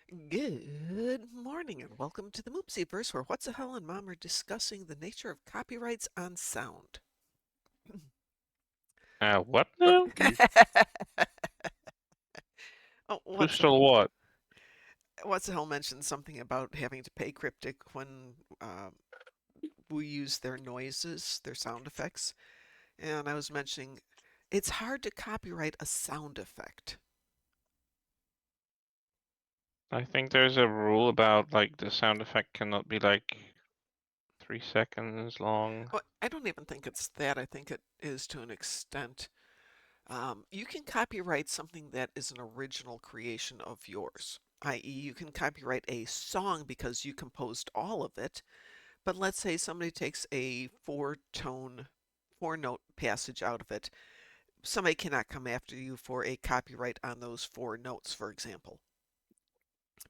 Good morning and welcome to the Moopsyverse, where What's the Hell and Mom are discussing the nature of copyrights on sound. What now? Oh, what's the Crystal what? what's the hell mentioned something about having to pay Cryptic when we use their noises, their sound effects, and I was mentioning it's hard to copyright a sound effect. I think there's a rule about like the sound effect cannot be like 3 seconds long. Oh, I don't even think it's that. I think it is to an extent. You can copyright something that is an original creation of yours, i.e., you can copyright a song because you composed all of it. But let's say somebody takes a four note passage out of it. Somebody cannot come after you for a copyright on those four notes, for example,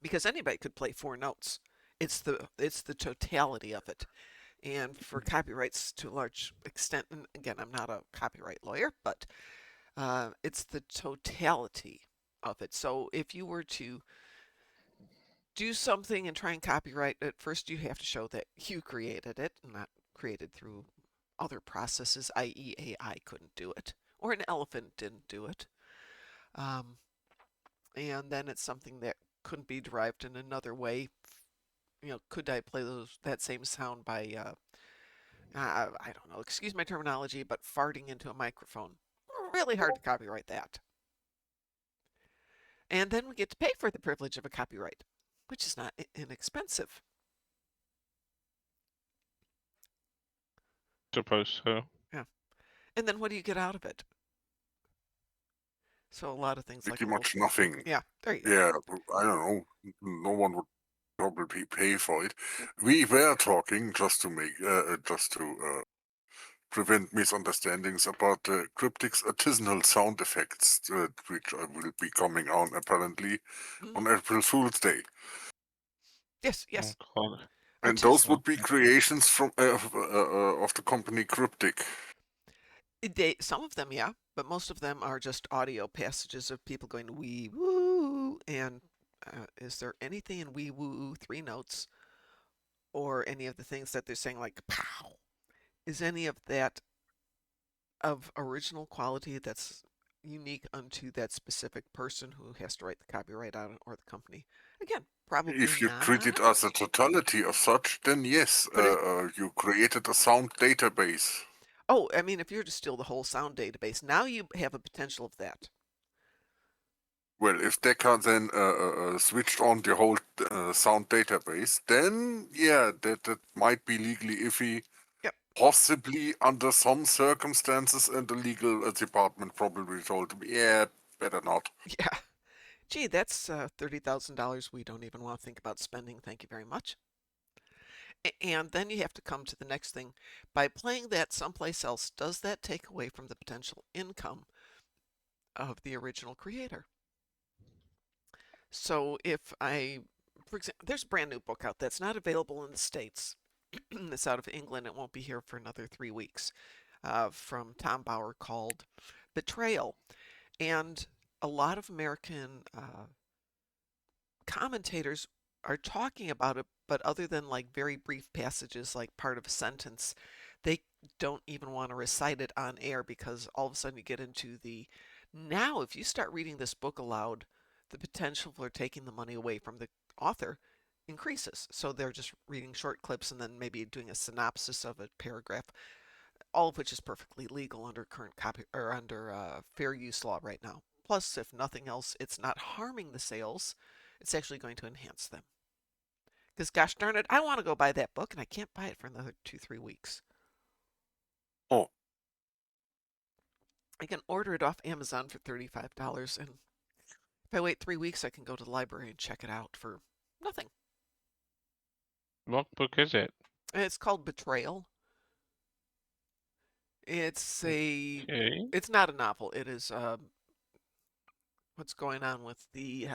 because anybody could play four notes. It's the totality of it. And for copyrights to a large extent, and again, I'm not a copyright lawyer, but it's the totality of it. So if you were to do something and try and copyright it, first you have to show that you created it, not created through other processes, i.e., AI couldn't do it, or an elephant didn't do it. Um, and then it's something that couldn't be derived in another way. Could I play that same sound by, I don't know, excuse my terminology, but farting into a microphone? Really hard to copyright that. And then we get to pay for the privilege of a copyright, which is not inexpensive. Suppose so. Yeah. And then what do you get out of it? So a lot of things like Pretty royalty. much nothing. Yeah, there you go. Yeah, I don't know. No one would probably pay for it. We were talking just to prevent misunderstandings about Cryptic's artisanal sound effects, which will be coming on apparently Hmm. on April Fool's Day. Yes, Oh yes. God. And those Artisanal. would be creations from of the company Cryptic. Some of them, yeah, but most of them are just audio passages of people going wee woo. And is there anything in wee woo three notes or any of the things that they're saying like pow? Is any of that of original quality that's unique unto that specific person who has to write the copyright on it or the company? Again, probably If you treat it as not. a totality of such, then yes, But it, you created a sound database. oh, I mean, if you're to steal the whole sound database, now you have a potential of that. Well, if Decker then switched on the whole sound database, then yeah, that might be legally iffy. Yep. Possibly under some circumstances, and the legal department probably told him, yeah, better not. Yeah. Gee, that's $30,000 we don't even want to think about spending. Thank you very much. And then you have to come to the next thing. By playing that someplace else, does that take away from the potential income of the original creator? So if for example, there's a brand new book out that's not available in the States. It's out of England. It won't be here for another 3 weeks. From Tom Bauer called Betrayal. And a lot of American commentators are talking about it, but other than like very brief passages, like part of a sentence, they don't even want to recite it on air because all of a sudden you get into the now, if you start reading this book aloud, the potential for taking the money away from the author increases. So they're just reading short clips and then maybe doing a synopsis of a paragraph, all of which is perfectly legal under current copy or under fair use law right now. Plus, if nothing else, it's not harming the sales, it's actually going to enhance them. Because gosh darn it, I want to go buy that book and I can't buy it for another 2, 3 weeks. Oh, I can order it off Amazon for $35, and if I wait 3 weeks, I can go to the library and check it out for nothing. What book is it? And it's called Betrayal. It's a, Okay. it's not a novel. It is what's going on with the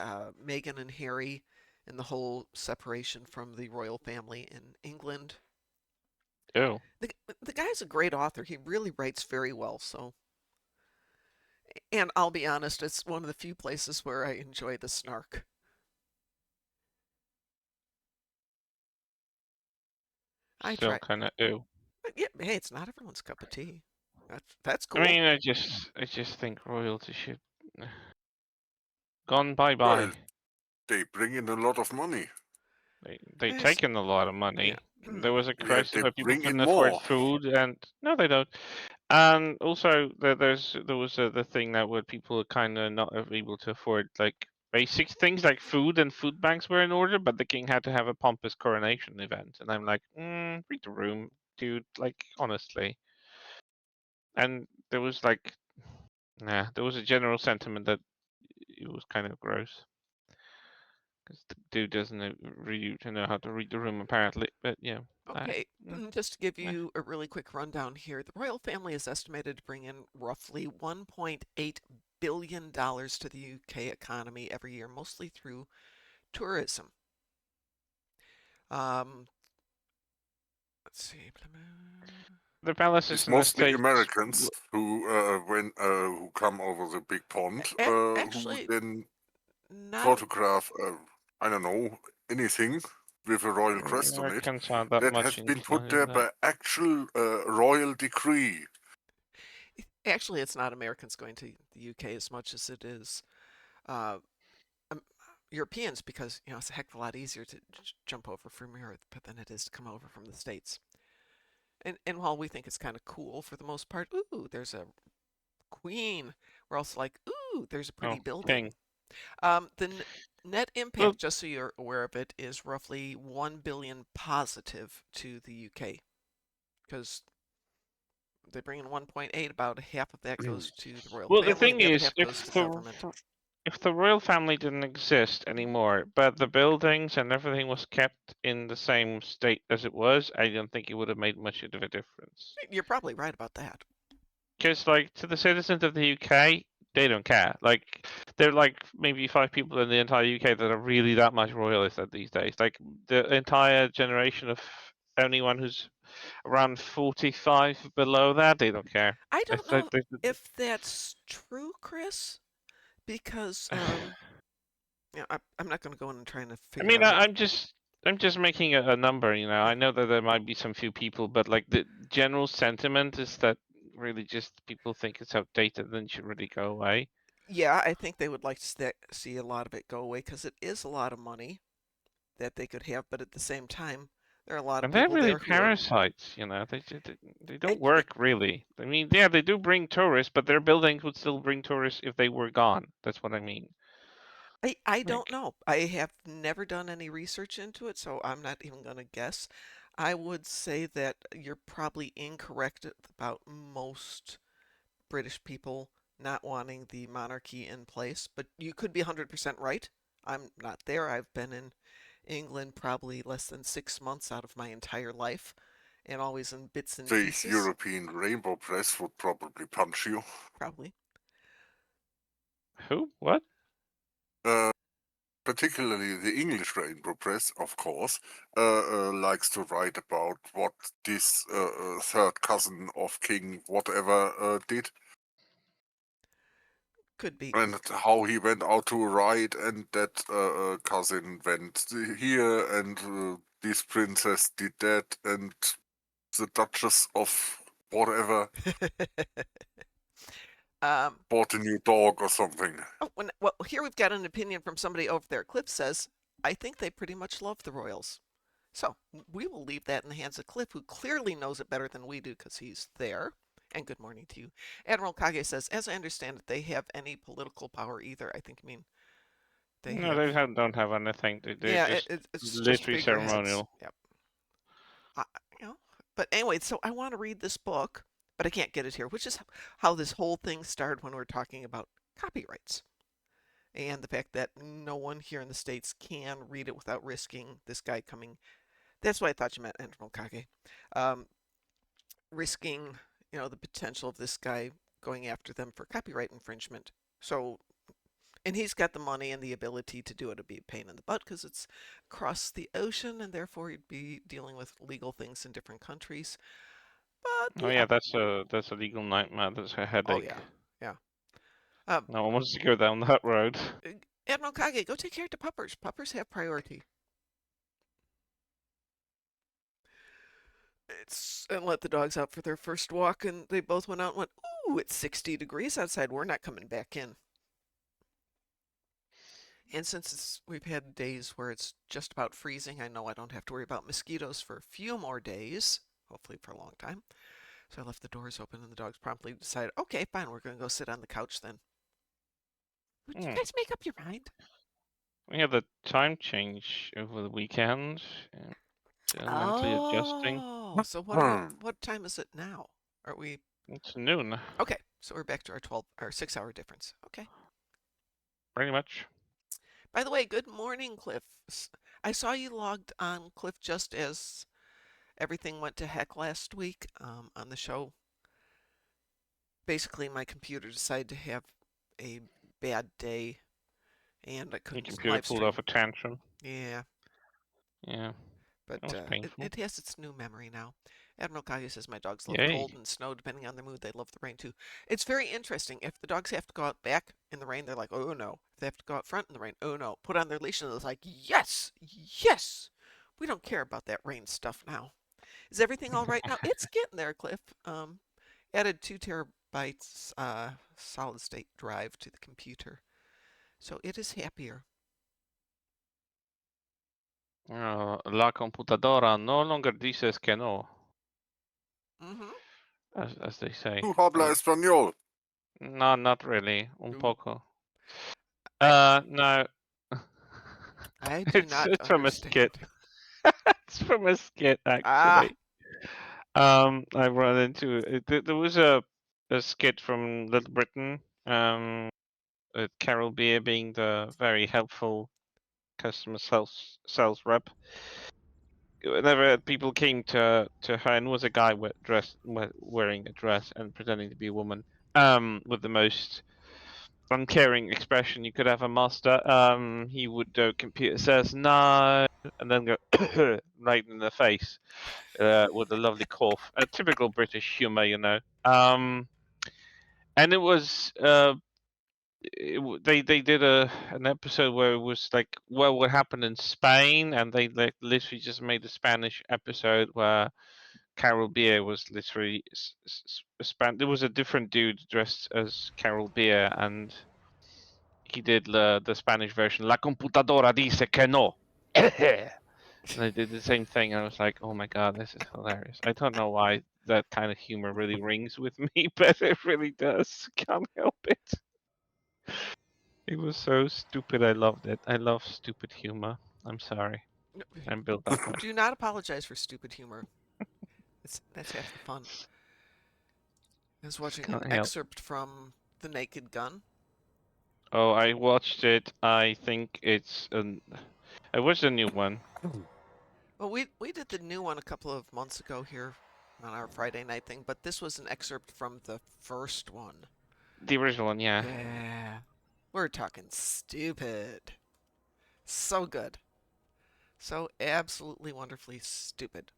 Meghan and Harry and the whole separation from the royal family in England. Oh. The, the guy's a great author. He really writes very well. So, and I'll be honest, it's one of the few places where I enjoy the snark. I still try. kind of ew. But yeah, hey, it's not everyone's cup of tea. That's I cool. mean, I just think royalty should gone bye Well, bye. they bring in a lot of money. They Yes, taken a lot of yeah. money. There was a Yeah, crisis they where people bring in couldn't afford more. food, and no, they don't. And also, there was the thing that where people are kind of not able to afford like basic things like food, and food banks were in order, but the king had to have a pompous coronation event, and I'm like, read the room, dude. Like honestly, and there was like, there was a general sentiment that it was kind of gross. Because the dude doesn't really know how to read the room apparently, but yeah, Okay, mm, just to give eh. you a really quick rundown here, the royal family is estimated to bring in roughly $1.8 billion to the UK economy every year, mostly through tourism. Um, let's see. The It's palaces in the mostly states. Americans who come over the big pond, who Actually, then not. photograph, I don't know, anything with a royal crest on it Americans aren't that that much has been put inside there that. by actual royal decree. Actually, it's not Americans going to the UK as much as it is uh, um, Europeans, because it's a heck of a lot easier to jump over from Europe than it is to come over from the States. And while we think it's kind of cool for the most part, ooh, there's a queen. We're also like, ooh, there's a Oh, pretty building. king. The net Well, impact, just so you're aware of it, is roughly 1 billion positive to the UK because they bring in 1.8. About half of that goes to the royal well, the family, and thing the other is, half goes to government. if the royal family didn't exist anymore, but the buildings and everything was kept in the same state as it was, I don't think it would have made much of a difference. You're probably right about that. Because, like, to the citizens of the UK, they don't care. Like, there are like maybe 5 people in the entire UK that are really that much royalist these days. Like, the entire generation of anyone who's around 45 below that, they don't care. I don't It's like know if that's true, Chris, because I'm not going to go in and trying to I figure mean, out how. I'm just making a number. Yeah, I know that there might be some few people, but like the general sentiment is that really just people think it's outdated and should really go away. yeah, I think they would like to see a lot of it go away because it is a lot of money that they could have, but at the same time, there are a lot of And they're people really there who are parasites, they don't actually. work really. I mean, yeah, they do bring tourists, but their buildings would still bring tourists if they were gone. That's what I mean. I don't Like, know. I have never done any research into it, so I'm not even going to guess. I would say that you're probably incorrect about most British people not wanting the monarchy in place, but you could be 100% right. I'm not there. I've been in England probably less than 6 months out of my entire life, and always in bits and The pieces, European Rainbow Press would probably punch you. probably. who? What? Uh, Particularly the English Rainbow Press, of course, likes to write about what this third cousin of King whatever did, Could be. and how he went out to a ride, and that cousin went here, and this princess did that, and the Duchess of whatever um, bought a new dog or something. well, here we've got an opinion from somebody over there. Cliff says, I think they pretty much love the Royals. So we will leave that in the hands of Cliff, who clearly knows it better than we do because he's there. And good morning to you. Admiral Kage says, as I understand it, they have any political power either. I think you mean they No, have. they don't have anything. They're Yeah, just it's just literally figureheads. ceremonial. Yep. I, you know, but anyway, so I want to read this book, but I can't get it here, which is how this whole thing started when we were talking about copyrights and the fact that no one here in the States can read it without risking this guy coming. That's why I thought you meant Admiral Kage. Um, Risking, the potential of this guy going after them for copyright infringement. So, and he's got the money and the ability to do it. It'd be a pain in the butt because it's across the ocean, and therefore he'd be dealing with legal things in different countries. But Oh yeah, yeah, that's a legal nightmare. That's a oh headache. yeah, yeah. Uh, No one wants to go down that road. Admiral Kage, go take care of the puppers. Puppers have priority. and let the dogs out for their first walk, and they both went out and went, "Ooh, it's 60 degrees outside. We're not coming back in." And since we've had days where it's just about freezing, I know I don't have to worry about mosquitoes for a few more days, hopefully for a long time. So I left the doors open, and the dogs promptly decided, okay, fine, we're going to go sit on the couch then. Would you Hmm. guys make up your mind? We had the time change over the weekend, mentally adjusting. Oh, so what time is it now? Are we It's noon, okay? So we're back to our 6 hour difference. Okay. pretty much. By the way, good morning, Cliff. I saw you logged on, Cliff, just as everything went to heck last week on the show. Basically, my computer decided to have a bad day, and I Your couldn't computer live pulled off stream. a tantrum. Yeah, Yeah, but that was painful. it has its new memory now. Admiral Kage says my dogs love cold Yay. and snow depending on their mood. They love the rain too. It's very interesting. If the dogs have to go out back in the rain, they're like, oh no. If they have to go out front in the rain, oh no. Put on their leash and it's like, yes, yes. We don't care about that rain stuff now. Is everything all right now? It's getting there, Cliff. Added 2 terabytes solid state drive to the computer, so it is happier. La computadora no longer dices que no, Mm-hmm. as they say. Tu habla español. No, not really. Un Ooh, poco. I No. I do It's not it's from a skit. understand. It's from a skit Ah, actually. I run into it. There was a skit from Little Britain. With Carol Beer being the very helpful customer sales rep. Whenever people came to her, and was a guy wearing a dress and pretending to be a woman, with the most uncaring expression you could ever muster, he would computer says no, and then go right in the face, with a lovely cough. A typical British humor, you know. And it was they did an episode where it was like what happened in Spain, and they like literally just made a Spanish episode where Carol Beer was literally There was a different dude dressed as Carol Beer, and he did the Spanish version. La computadora dice que no. And I did the same thing. I was like, oh my god, this is hilarious. I don't know why that kind of humor really rings with me, but it really does. Can't help it. It was so stupid. I loved it. I love stupid humor. I'm sorry. I'm built that way. do not apologize for stupid humor. That's half the fun. I was Just watching an can't help. excerpt from The Naked Gun. Oh, I watched it. I think I watched a new one. Well, we did the new one a couple of months ago here on our Friday night thing, but this was an excerpt from the first one. The original one, yeah. Yeah. We're talking stupid. So good. So absolutely wonderfully stupid.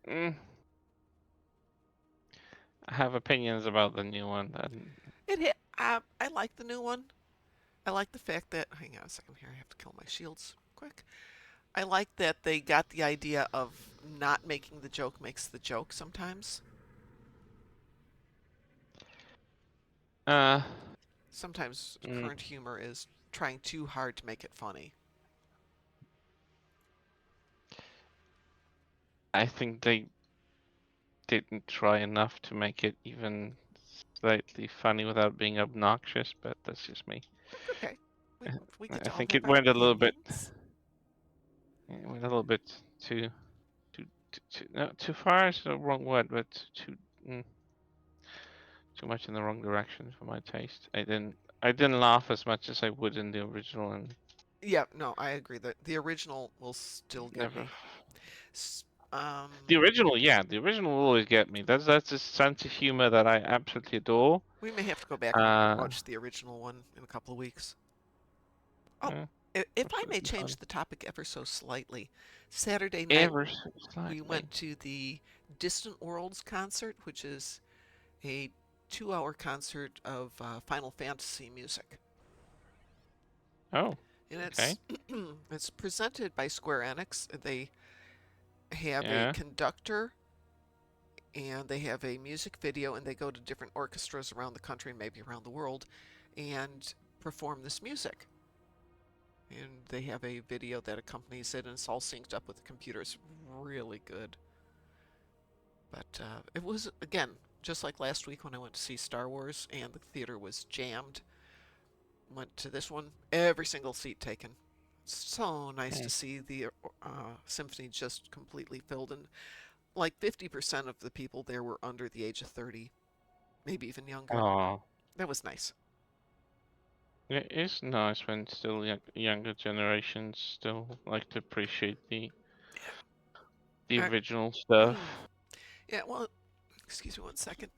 Mm, I have opinions about the new one. I like the new one. I like the fact that, hang on a second here, I have to kill my shields quick. I like that they got the idea of not making the joke makes the joke sometimes. uh, Sometimes mm, current humor is trying too hard to make it funny. I think they didn't try enough to make it even slightly funny without being obnoxious, but that's just me. Okay. We get I to all think have it our went a little bit, opinions. it went a little bit too, no, too far is the wrong word, but mm, too much in the wrong direction for my taste. I didn't laugh as much as I would in the original, and Yeah, no, I agree that the original will still get never. me. Um, The original, yeah, the original will always get me. That's a sense of humor that I absolutely adore. we may have to go back and Uh, watch the original one in a couple of weeks. Oh, yeah, if I may absolutely change fun. the topic ever so slightly, Saturday night Ever so we slightly. went to the Distant Worlds concert, which is a 2 hour concert of Final Fantasy music. Oh, And okay. it's presented by Square Enix. They have a Yeah. conductor and they have a music video and they go to different orchestras around the country, maybe around the world, and perform this music. And they have a video that accompanies it and it's all synced up with the computer. It's really good. But it was, again, just like last week when I went to see Star Wars and the theater was jammed. Went to this one, every single seat taken. So nice to see the symphony just completely filled, and like 50% of the people there were under the age of 30, maybe even younger. Oh, That was nice. it is nice when still younger generations still like to appreciate the Yeah. original stuff. Yeah, well, excuse me one second.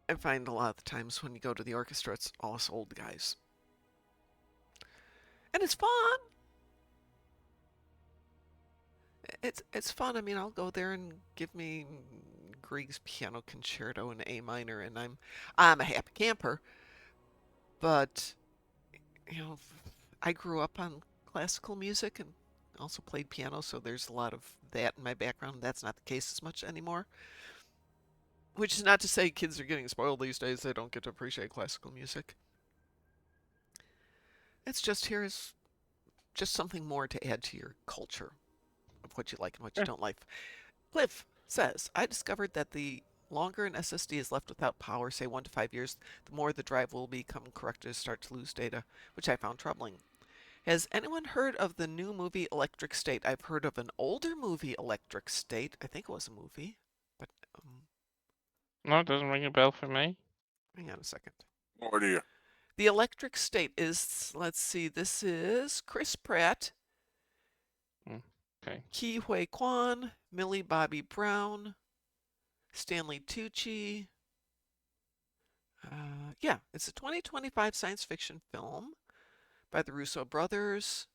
I find a lot of the times when you go to the orchestra, it's all us old guys. And it's fun. It's fun. I mean, I'll go there and give me Grieg's Piano Concerto in A minor, and I'm a happy camper. But you know, I grew up on classical music and also played piano, so there's a lot of that in my background. That's not the case as much anymore. Which is not to say kids are getting spoiled these days. They don't get to appreciate classical music. It's just here is just something more to add to your culture of what you like and what you Yeah. don't like. Cliff says, I discovered that the longer an SSD is left without power, say 1 to 5 years, the more the drive will become corrupted and start to lose data, which I found troubling. Has anyone heard of the new movie Electric State? I've heard of an older movie, Electric State. I think it was a movie, but No, it doesn't ring a bell for me. hang on a second. No idea. The Electric State is, let's see, this is Chris Pratt, Okay. Ke Huy Quan, Millie Bobby Brown, Stanley Tucci. Yeah, it's a 2025 science fiction film by the Russo brothers.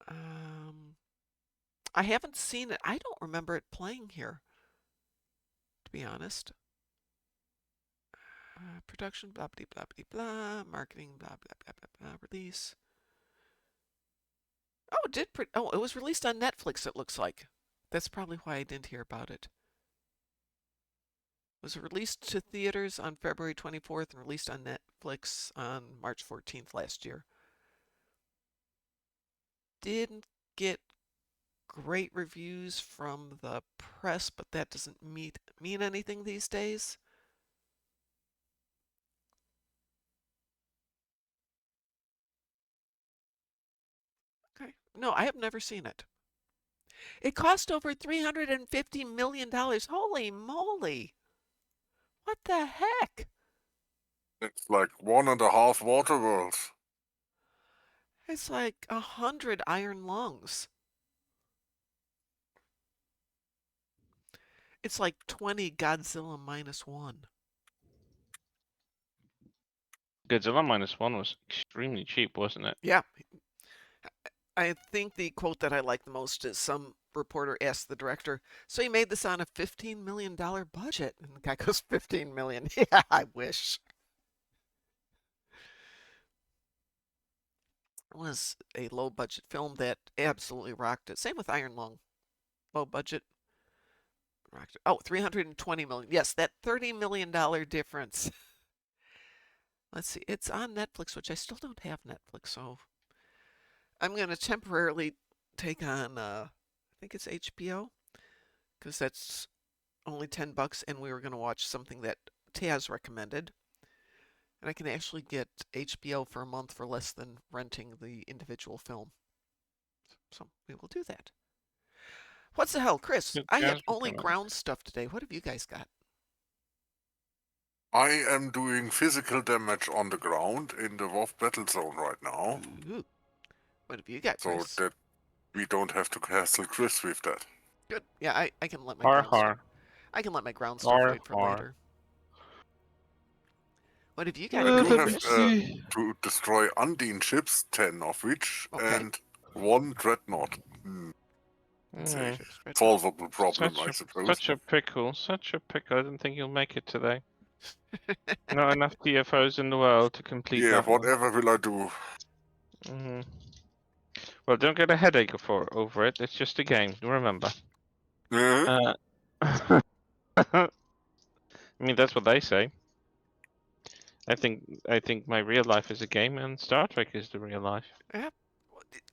I haven't seen it. I don't remember it playing here, to be honest. Production, blah, blah, blah, blah, blah. Marketing, blah, blah, blah, blah, blah. Release. Oh, it did. Oh, it was released on Netflix, it looks like. That's probably why I didn't hear about it. It was released to theaters on February 24th and released on Netflix on March 14th last year. Didn't get great reviews from the press, but that doesn't mean anything these days. Okay. No, I have never seen it. It cost over $350 million. Holy moly. What the heck? It's like 1.5 water worlds. It's like 100 iron lungs. It's like 20 Godzilla -1. Godzilla -1 was extremely cheap, wasn't it? Yeah. I think the quote that I like the most is some reporter asked the director, so you made this on a $15 million budget? And the guy goes, 15 million? Yeah, I wish. It was a low budget film that absolutely rocked it. Same with Iron Lung. Low budget. Rocked it. Oh, 320 million. Yes, that $30 million difference. Let's see. It's on Netflix, which I still don't have Netflix, so I'm going to temporarily take on, I think it's HBO, because that's only $10, and we were going to watch something that Taz recommended. And I can actually get HBO for a month for less than renting the individual film. So we will do that. What's the hell, Chris? Good I have jazz only recommend. ground stuff today. What have you guys got? I am doing physical damage on the ground in the WoW battle zone right now. Ooh. What have you got, So Chris? that we don't have to castle Chris with that. Good. Yeah, I can let my Har ground har. I can let my ground stuff Har wait for har. later. What have you got, I do Let me have Chris? see. to destroy Undine ships, 10 of which, Okay. and 1 dreadnought. It's a solvable problem, I suppose. Such a pickle. Such a pickle. I didn't think you'll make it today. Not enough TFOs in the world to complete Yeah, that one. whatever will I do? Mm. Well, don't get a headache over it. It's just a game. Remember. Uh, I mean, that's what they say. I think my real life is a game, and Star Trek is the real life. Yeah.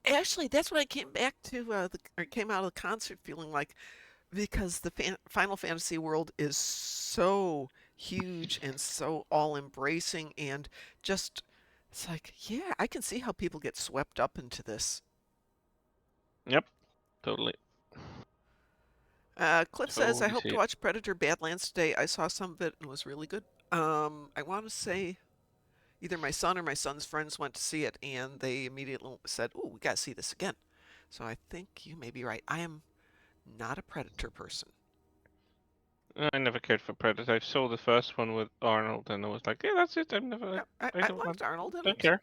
Actually, that's what I came back to, or came out of the concert feeling like, because the Final Fantasy world is so huge and so all embracing and just, it's like, yeah, I can see how people get swept up into this. Yep, totally. Cliff says, I Totally hope see to it. watch Predator Badlands today. I saw some of it and it was really good. I want to say either my son or my son's friends went to see it and they immediately said, "Ooh, we got to see this again." So I think you may be right. I am not a Predator person. I never cared for Predator. I saw the first one with Arnold, and I was like, yeah, that's it. I've never. Yeah, I, I I don't. I liked Arnold in don't it. care.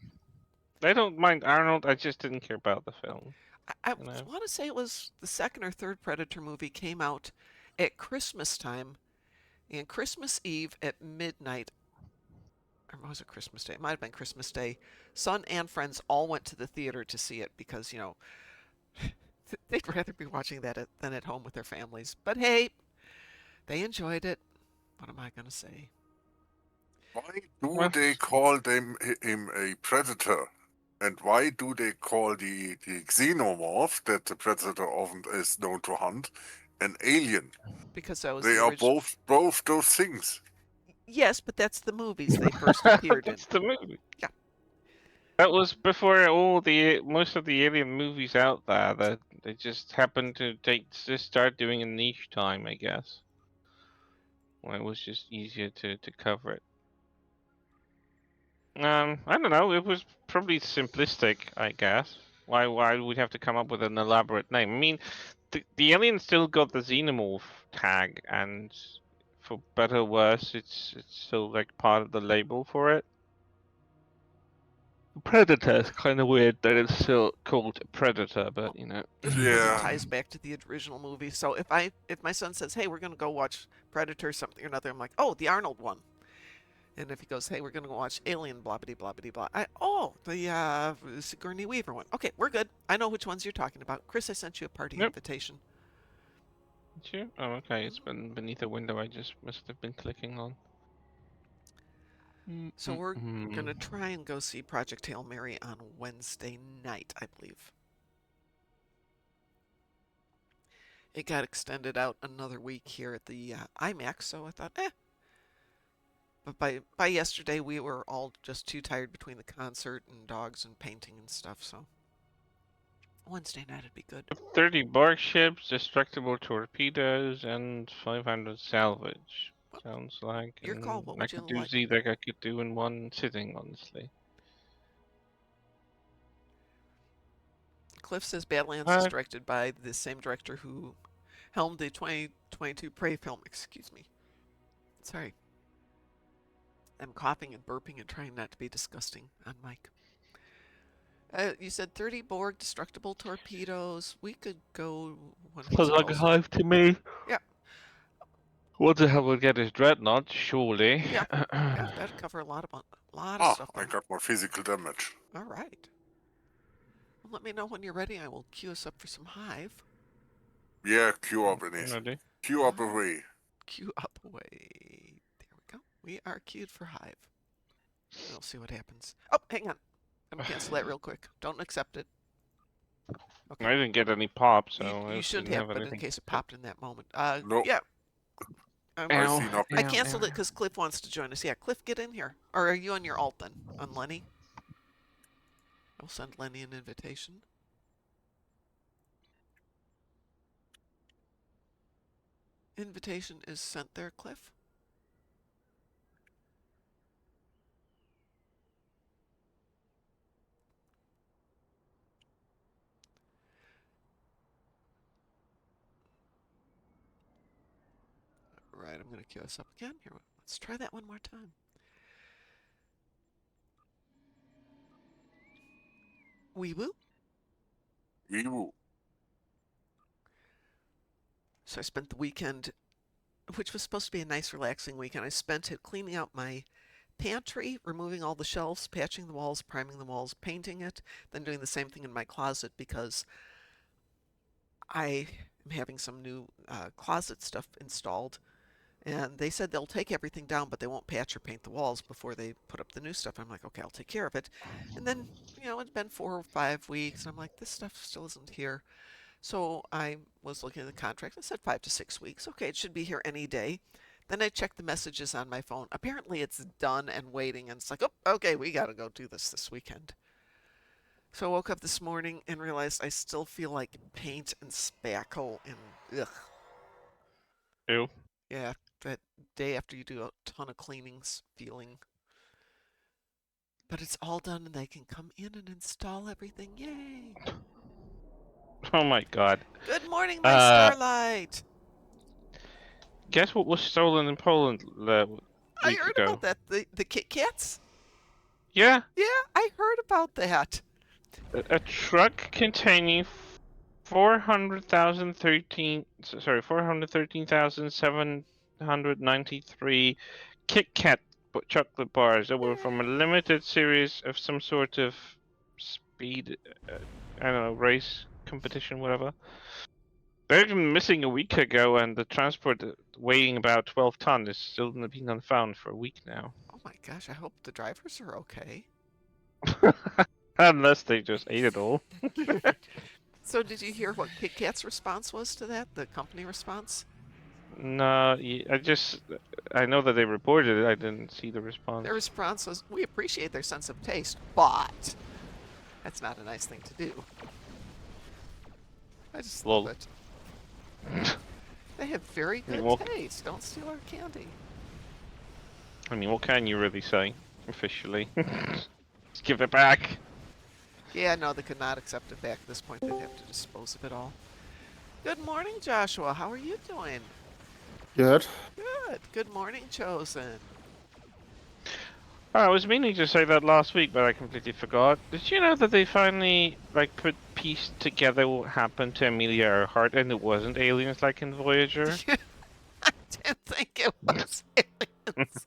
I don't mind Arnold. I just didn't care about the film. I You know. want to say it was the second or third Predator movie came out at Christmas time, and Christmas Eve at midnight, or was it Christmas Day? It might have been Christmas Day. Son and friends all went to the theater to see it because, they'd rather be watching that than at home with their families. But hey, they enjoyed it. What am I going to say? why do Well, they call him a predator? And why do they call the xenomorph that the predator often is known to hunt an alien? Because that was They the are original. both those things. Yes, but that's the movies they first appeared in. that's the movie. Yeah. That was before all the most of the alien movies out there. That they just happened to just start doing a niche time, I guess. When it was just easier to cover it. I don't know. It was probably simplistic, I guess. Why would we have to come up with an elaborate name? I mean, the alien still got the xenomorph tag, and for better or worse, it's still like part of the label for it. Predator is kind of weird that it's still called Predator, Well, but you know. it's because it Yeah. ties back to the original movie. So if my son says, "Hey, we're gonna go watch Predator something or another," I'm like, "Oh, the Arnold one." And if he goes, "Hey, we're gonna go watch Alien," blah blah blah blah blah, the Sigourney Weaver one. Okay, we're good. I know which ones you're talking about. Chris, I sent you a party Yep. invitation. Did you? Oh, okay. It's Mhm. been beneath a window. I just must have been clicking on. So we're Mm-mm-mm. gonna try and go see Project Hail Mary on Wednesday night, I believe. It got extended out another week here at the IMAX, so I thought, eh. But by yesterday, we were all just too tired between the concert and dogs and painting and stuff. So Wednesday night would be good. 30 Borg ships, destructible torpedoes, and 500 salvage. Well, Sounds like your call. What would like you a like? doozy that I could do in one sitting, honestly. Cliff says Badlands is Uh, directed by the same director who helmed the 2022 Prey film. Excuse me. Sorry. I'm coughing and burping and trying not to be disgusting on mic. You said 30 Borg destructible torpedoes. We could go one of these sounds like a girls. hive to me. Yeah, What the hell will get his dreadnought, surely. yeah, yeah. That'd cover a lot of Ah, stuff I then. got more physical damage. All right. Well, let me know when you're ready. I will queue us up for some Hive. Yeah, queue up in it. Ready? Queue up away. Queue up away. There we go. We are queued for Hive. We'll see what happens. Oh, hang on. I'm gonna cancel that real quick. Don't accept it. I Okay. didn't get any pop, so You I shouldn't didn't have, have but in anything. case it popped in that moment. No, Yeah. I Ow, see nothing. I ow, canceled ow. it because Cliff wants to join us. Yeah, Cliff, get in here. Or are you on your alt then? On Lenny? I'll send Lenny an invitation. Invitation is sent there, Cliff. Right, I'm going to queue us up again. Here, let's try that one more time. Wee woo. Wee-woo. So I spent the weekend, which was supposed to be a nice, relaxing weekend. I spent it cleaning out my pantry, removing all the shelves, patching the walls, priming the walls, painting it, then doing the same thing in my closet because I am having some new closet stuff installed. And they said they'll take everything down, but they won't patch or paint the walls before they put up the new stuff. I'm like, okay, I'll take care of it. And then, it'd been 4 or 5 weeks, and I'm like, this stuff still isn't here. So I was looking at the contract and it said 5 to 6 weeks. Okay, it should be here any day. Then I checked the messages on my phone. Apparently, it's done and waiting, and it's like, oh, okay, we got to go do this weekend. So I woke up this morning and realized I still feel like paint and spackle and ugh. Ew. Yeah, that day after you do a ton of cleanings feeling. But it's all done and they can come in and install everything. Yay! Oh my god. Good morning, my Uh, starlight! guess what was stolen in Poland a I week heard ago? about that. The Kit Kats? Yeah, Yeah, I heard about that. a truck containing 413,793 Kit Kat chocolate bars that were from a Yay! limited series of some sort of speed, I don't know, race competition, whatever. They've been missing a week ago, and the transport weighing about 12 tons is still been unfound for a week now. Oh my gosh, I hope the drivers are okay. Unless they just ate it all. So, did you hear what Kit Kat's response was to that? The company response? No, I know that they reported it. I didn't see the Their response. response was, we appreciate their sense of taste, but that's not a nice thing to do. I just love Lol. it. They have very I mean, good what, taste. Don't steal our candy. what can you really say officially? Just give it back. Yeah, no, they could not accept it back at this point. They'd have to dispose of it all. Good morning, Joshua. How are you doing? Good. Good. Good morning, Chosen. Oh, I was meaning to say that last week, but I completely forgot. Did you know that they finally pieced together what happened to Amelia Earhart, and it wasn't aliens like in Voyager? I didn't think it was aliens.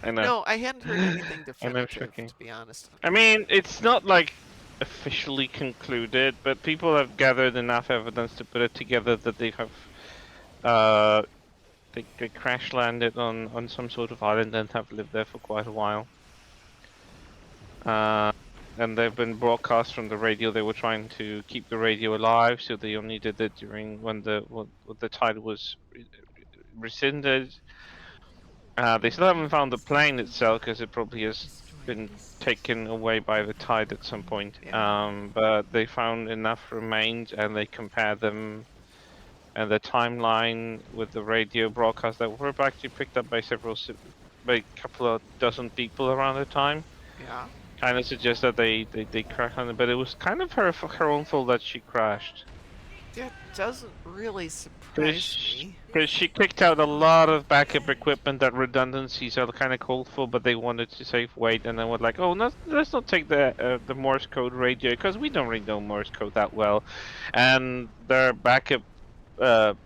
I know. No, I hadn't heard anything I know, definitive, shocking. to be honest. I mean, it's not like officially concluded, but people have gathered enough evidence to put it together that they have uh they crash landed on some sort of island and have lived there for quite a while. Uh, and they've been broadcast from the radio. They were trying to keep the radio alive, so they only did it during when the tide was rescinded. They still haven't found the plane itself because it probably has been taken away by the tide at some point. Yeah. But they found enough remains, and they compared them and the timeline with the radio broadcast that were actually picked up by by a couple of dozen people around the time. Yeah. Kind of suggests that they crashed on it, but it was kind of her own fault that she crashed. That doesn't really surprise me. Because she kicked out a lot of backup equipment that redundancies are kind of called for, but they wanted to save weight, and then were like, "Oh, let's not take the Morse code radio because we don't really know Morse code that well," and their backup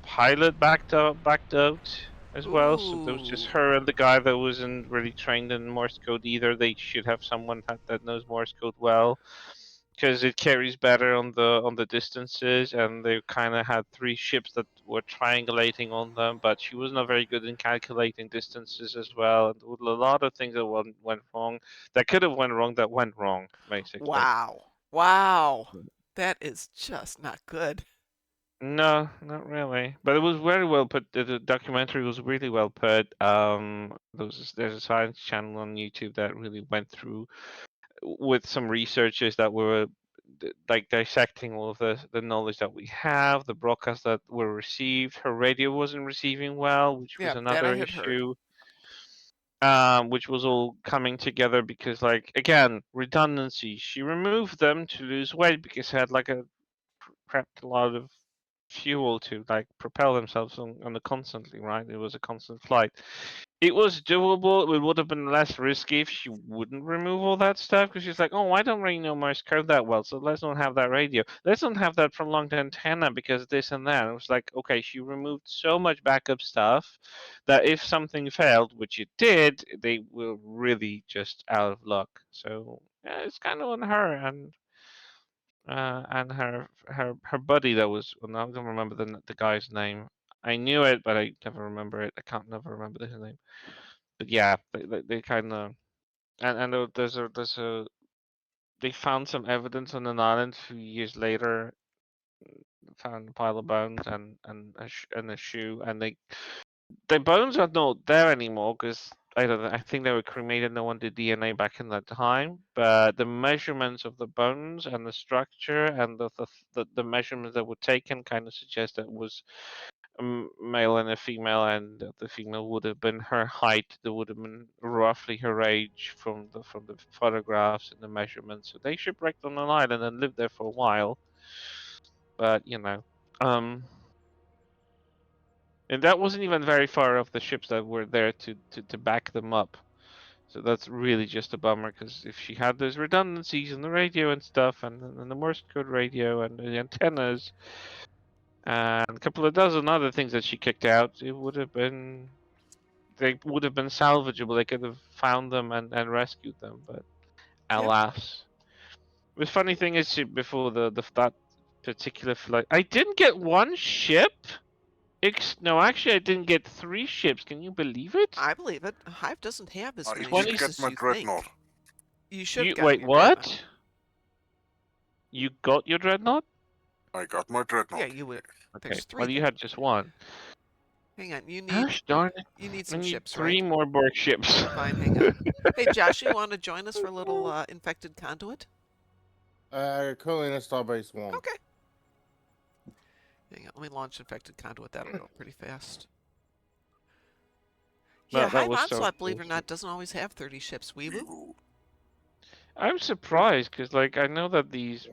pilot backed out as well. So there was just Ooh. her and the guy that wasn't really trained in Morse code either. They should have someone that knows Morse code well because it carries better on the distances, and they kind of had three ships that were triangulating on them, but she was not very good in calculating distances as well, and there were a lot of things that went wrong, that could have went wrong, that went wrong basically. Wow. Wow. That is just not good. No, not really, but it was very well put. The documentary was really well put. There's a science channel on YouTube that really went through with some researchers that were like dissecting all of the knowledge that we have, the broadcasts that were received. Her radio wasn't receiving well, which was Yeah, that I another had heard. issue. Which was all coming together because, like, again, redundancy. She removed them to lose weight because she had like a crap lot of fuel to like propel themselves on the constantly, right? It was a constant flight. It was doable. It would have been less risky if she wouldn't remove all that stuff because she's like, oh, I don't really know Morse code that well, so let's not have that radio. Let's not have that prolonged antenna because this and that. It was like, okay, she removed so much backup stuff that if something failed, which it did, they were really just out of luck. So yeah, it's kind of on her and her buddy that was. Well, I don't remember the guy's name. I knew it, but I never remember it. I can't never remember his name. But yeah, they kind of and there's a they found some evidence on an island a few years later, found a pile of bones and a shoe, and the bones are not there anymore because I don't know. I think they were cremated. No one did DNA back in that time, but the measurements of the bones and the structure and the measurements that were taken kind of suggest that it was a male and a female, and the female would have been her height. That would have been roughly her age from the photographs and the measurements. So they shipwrecked on an island and lived there for a while. But um, and that wasn't even very far off the ships that were there to back them up. So that's really just a bummer because if she had those redundancies in the radio and stuff, and the Morse code radio and the antennas, and a couple of dozen other things that she kicked out, it would have been they would have been salvageable. They could have found them and rescued them, but Yep. alas. The funny thing is, before the that particular flight, I didn't get one ship. No, actually, I didn't get 3 ships. Can you believe it? I believe it. Hive doesn't have as I many did 20. ships get as my you dreadnought. think. You should You have gotten wait, your dreadnought. what? You got your dreadnought? I got my dreadnought. Yeah, you would. Okay. There's 3 Well, you there. had just one. Hang on. Gosh darn it! You need I some need ships, 3 right? more Borg ships. Fine. Hang on. Hey, Josh, you want to join us for a little infected conduit? Currently in a Starbase 1. Okay. Hang on. Let me launch infected conduit. That'll go pretty fast. Yeah, That Hive was so Onslaught, believe it or awesome. not, doesn't always have 30 ships. Weeboo? Weeboo. I'm surprised because, like, I know that these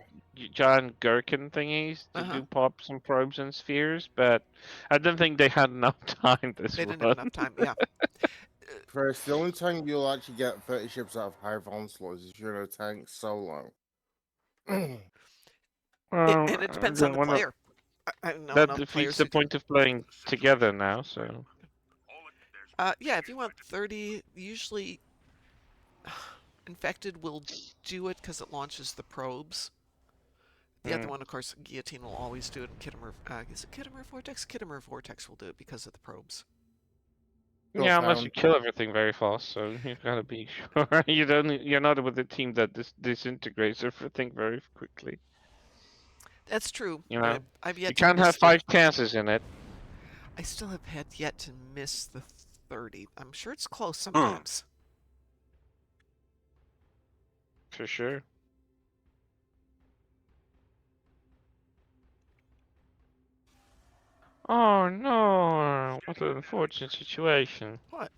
giant gherkin thingies to Uh-huh. do pops and probes and spheres, but I don't think they had enough time this They didn't run. have enough time. Yeah. First, the only time you'll actually get 30 ships out of Hive Onslaught is if you're in a tank solo. And it depends on Then the one of- player. I know that enough defeats players the who point of playing together now. So yeah, if you want 30, usually infected will do it because it launches the probes. The other one, of course, Guillotine will always do it, and Kittimer, is it Kittimer Vortex? Kittimer Vortex will do it because of the probes. yeah, unless you kill everything very fast, so you've got to be sure you're not with a team that disintegrates everything very quickly. That's true. You But know, I've yet you to can't miss have 5 chances in it. I still have had yet to miss the 30. I'm sure it's close Hmm. sometimes. For sure. Oh no! What an unfortunate situation. What?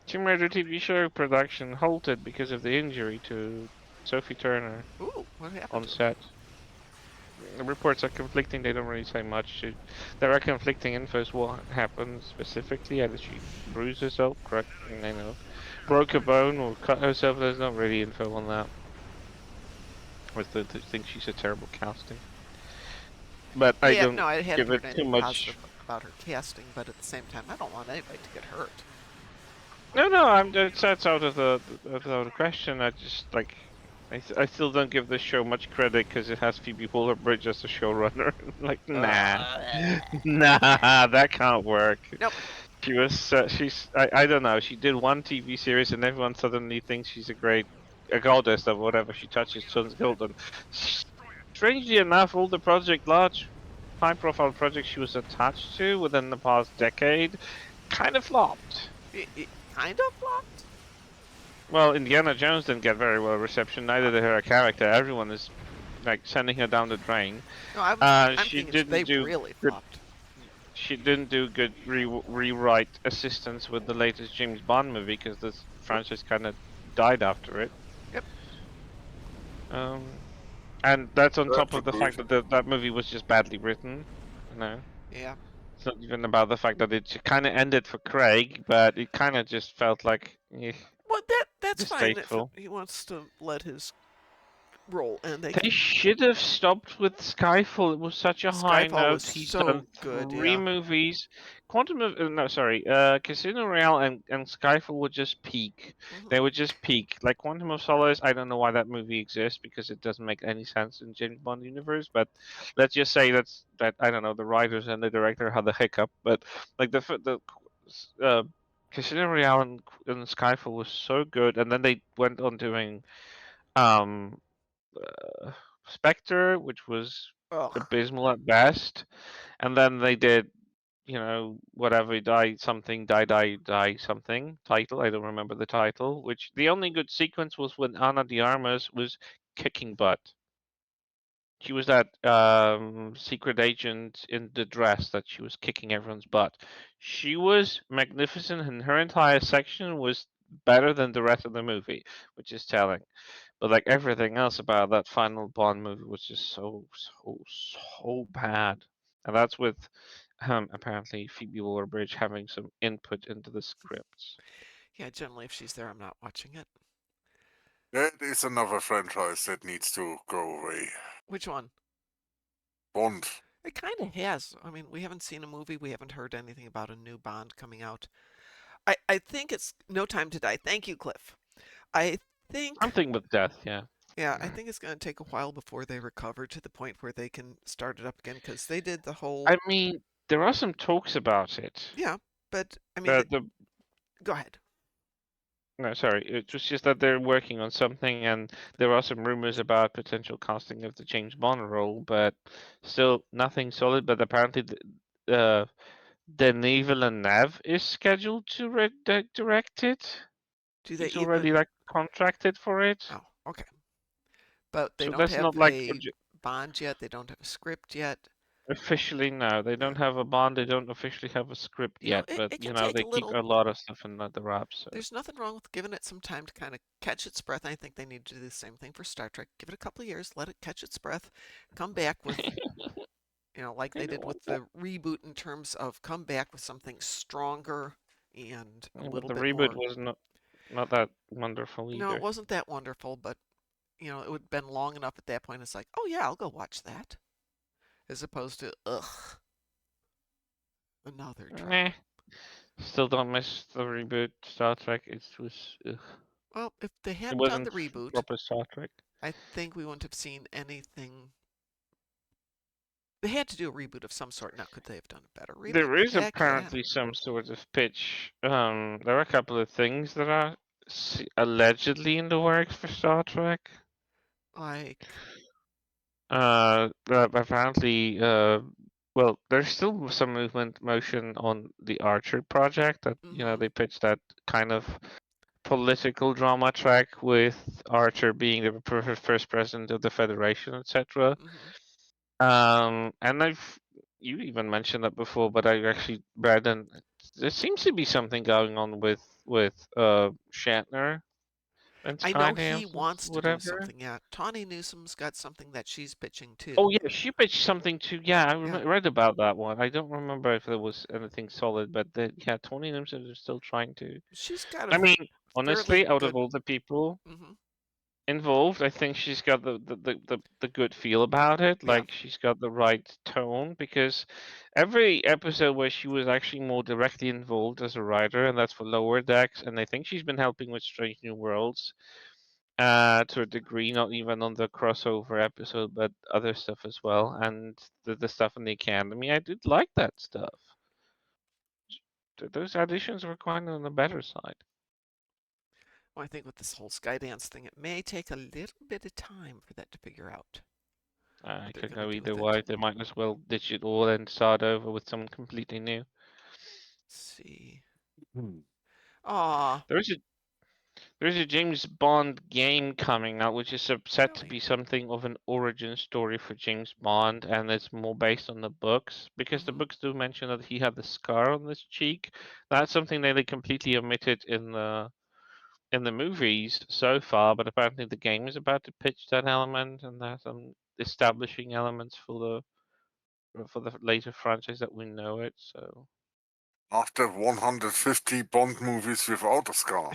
Tomb Raider TV show production halted because of the injury to Sophie Turner Ooh, what happened on to her? set. The reports are conflicting. They don't really say much. There are conflicting infos. What happened specifically? Either she bruised herself, correct? Broke a bone or cut herself. There's not really info on that. With the think she's a terrible casting. But I don't no, I hadn't give heard it too anything much. positive about her casting, but at the same time, I don't want anybody to get hurt. No, that's out of the question. I just like, I still don't give this show much credit because it has Phoebe Waller-Bridge as a showrunner. Like, nah, that can't work. Nope. She was, I don't know. She did one TV series and everyone suddenly thinks she's a goddess of whatever she touches turns golden. Strangely enough, all the large, high-profile projects she was attached to within the past decade, kind of flopped. It kind of flopped. Well, Indiana Jones didn't get very well reception. Neither did her character. Everyone is like sending her down the drain. No, I'm She thinking didn't they do really good. flopped. She didn't do good rewrite assistance with the latest James Bond movie because this franchise kind of died after it. Yep. And that's on top That's of the a fact that that movie was just badly written. You know, Yeah. it's not even about the fact that it kind of ended for Craig, but it kind of just felt like Well, that's fine if distasteful. he wants to let his role end. They They can. should have stopped with Skyfall. It was such a high Skyfall was note. He's done so good. three Yeah. movies. No, sorry. Casino Royale and Skyfall would just peak. They Hmm. would just peak. Like Quantum of Solace, I don't know why that movie exists because it doesn't make any sense in James Bond universe. But let's just say that I don't know, the writers and the director had a hiccup. But like the Casino Royale and Skyfall was so good, and then they went on doing um Spectre, which was Ugh. abysmal at best, and then they did, whatever die something title. I don't remember the title. Which the only good sequence was when Ana de Armas was kicking butt. She was that secret agent in the dress that she was kicking everyone's butt. She was magnificent, and her entire section was better than the rest of the movie, which is telling. But like everything else about that final Bond movie was just so bad. And that's with apparently Phoebe Waller-Bridge having some input into the scripts. Yeah. Generally, if she's there, I'm not watching it. That is another franchise that needs to go away. Which one? Bond. It kind of has. I mean, we haven't seen a movie. We haven't heard anything about a new Bond coming out. I think it's No Time to Die. Thank you, Cliff. I think, Something with death, yeah. yeah, I think it's going to take a while before they recover to the point where they can start it up again because they did the whole. I mean, there are some talks about it. Yeah, but I mean, But the go ahead. No, sorry, it was just that they're working on something, and there are some rumors about potential casting of the James Bond role, but still nothing solid. But apparently, Denis Villeneuve is scheduled to direct it. Do they He's already even? like contracted for it. Oh, okay. But they So don't that's not have like a Bond yet. They don't have a script yet. officially no. They Yeah. don't have a bond. They don't officially have a script You know, yet. But it can take they a keep little. a lot of stuff in the wraps. So There's nothing wrong with giving it some time to kind of catch its breath. I think they need to do the same thing for Star Trek. Give it a couple of years, let it catch its breath, come back with, like I they don't did want with that. the reboot in terms of come back with something stronger and a Yeah, but little the bit reboot more. was not that wonderful No, it either. wasn't that wonderful, but it would have been long enough at that point. It's like, oh yeah, I'll go watch that, as opposed to ugh, another Nah. drama. Still don't miss the reboot Star Trek. It was ugh. Well, if they It hadn't done the wasn't reboot, proper Star Trek. I think we wouldn't have seen anything. They had to do a reboot of some sort. Now, could they have done a better reboot? There is Heck yeah. apparently some sort of pitch. There are a couple of things that are allegedly in the works for Star Trek. Like, Apparently, well, there's still some motion on the Archer project. That mm-hmm, they pitched that kind of political drama track with Archer being the first president of the Federation, etc. mm-hmm. And you even mentioned that before, but I actually read, and there seems to be something going on with Shatner and I know Skydance he and wants to do whatever. something. Yeah, Tawny Newsom's got something that she's pitching Oh too. yeah, she pitched something too. Yeah, I Yeah, read about that one. I don't remember if there was anything solid, but yeah, Tony Nimson is still trying to. she's got a I mean, fairly honestly, out of good. all the people Mm-hmm, involved, I think she's got the good feel about it. yeah, Like she's got the right tone because every episode where she was actually more directly involved as a writer, and that's for Lower Decks, and I think she's been helping with Strange New Worlds to a degree, not even on the crossover episode, but other stuff as well, and the stuff in the Academy. I did like that stuff. Those auditions were kind of on the better side. well, I think with this whole Skydance thing, it may take a little bit of time for that to figure out I what they're could going to go do either with it. way. They might as well ditch it all and start over with someone completely new. Let's see. Hmm. Aw, There's a there's a James Bond game coming out, which is set to really? be something of an origin story for James Bond, and it's more based on the books because the Mm-hmm. books do mention that he had the scar on his cheek. That's something that they completely omitted in the movies so far, but apparently the game is about to pitch that element, and there's some establishing elements for for the later franchise that we know it. So After 150 Bond movies without a scar.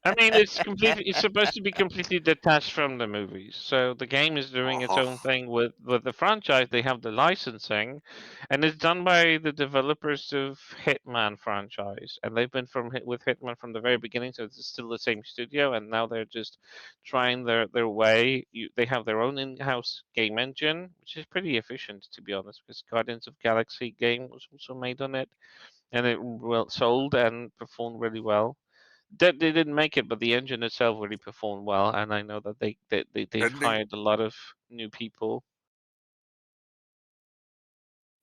I mean, it's completely. It's supposed to be completely detached from the movies. So the game is doing its own thing with the franchise. They have the licensing, and it's done by the developers of Hitman franchise, and they've been with Hitman from the very beginning. So it's still the same studio, and now they're just trying their way. They have their own in-house game engine, which is pretty efficient, to be honest. Because Guardians of Galaxy game was also made on it, and it well sold and performed really well. They didn't make it, but the engine itself really performed well, and I know that they've Depending, hired a lot of new people.